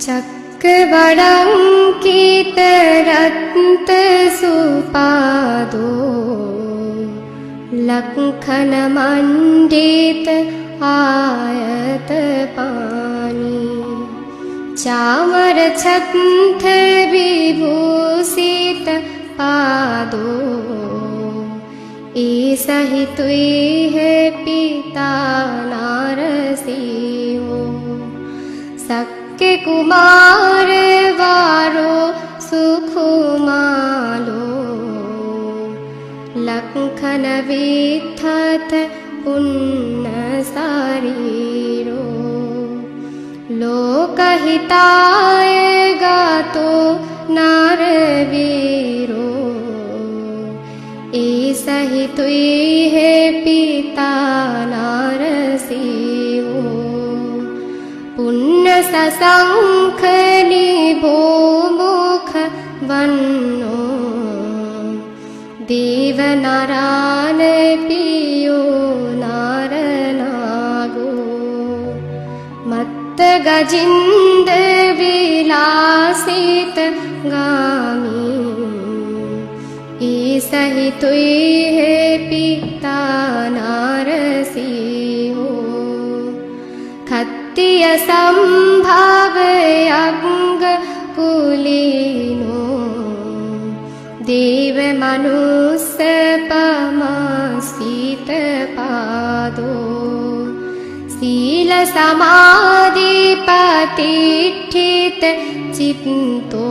चक्रवडङ्कितरत्नसुपादो लङ्घनमण्डित आयतपाणि चामरछत्र विभूषित पादो ऐसा ही तुई है पिता नारसिंहो सक्के कुमार वारो सुखुमालो लंघन विद्धत पुण्य शरीरो लोकहिताय गातो नारवीरो ऐसा ही तुई है पिता नारसिंहो पुण्य सशंख निभो मुख वन्नो देव नारायण पियो नारनागो मत्त गजिंद विलासित गामी ऐसा ही तुई है पिता नारसिंहो खत्तिय संभाव अंग कुलीनो देव मनुष्य पमासित पादो शील समाधि प्रतिष्ठित चित्तो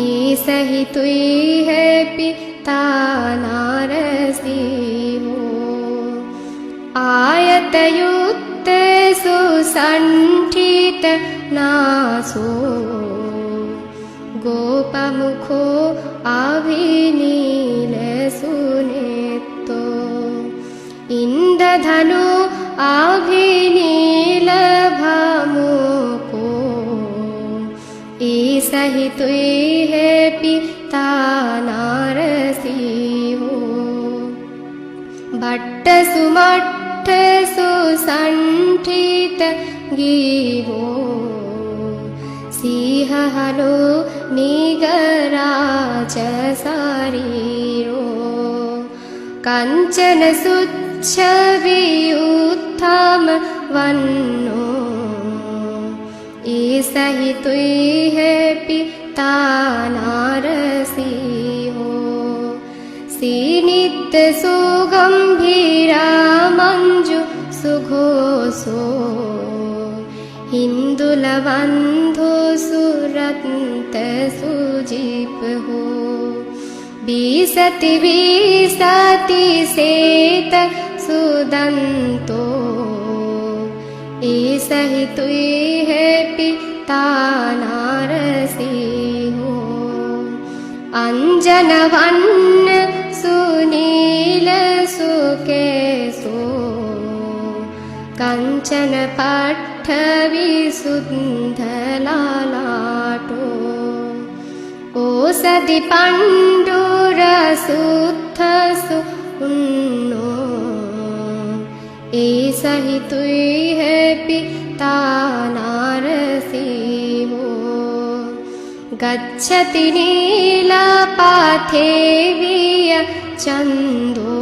ऐसा ही तुई है पिता नारसिंहो आयतयुक्त सुसंठित नासो गोपमुखो अभिनील सुनेतो इंद्रधनु अभिनील भामुको ऐसा ही तुई है पिता नारसिंहो भट्ट सुमट्ठ सुसंठित गीवो सिंहलो निगराज शरीरो कंचन सुच्छ वियुत्थम वन्नो ऐसा ही तुई है पिता नारसिंहो सीनित सुगंभीरा मंजु सुघोषो हिंदुलबंधो सुरत्न सुजीप हो विसति विसति सेत सुदंतो ऐसा ही तुई है पिता नारसिंहो अंजन वन्न सुनील सुकेशो कंचन पट्ट विशुद्धलालाटो ओषधि पंडुरशुद्धसु उन्नो ऐसा ही तुई है पिता नारसिंहो गच्छति नीलपथे विय चंदो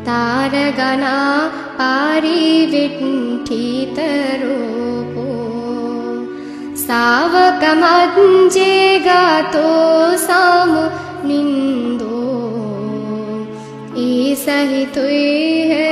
तारगणा परिविठ्ठितरूपो सावकमञ्जे गातो सामुनिन्दो ऐसा ही तुई है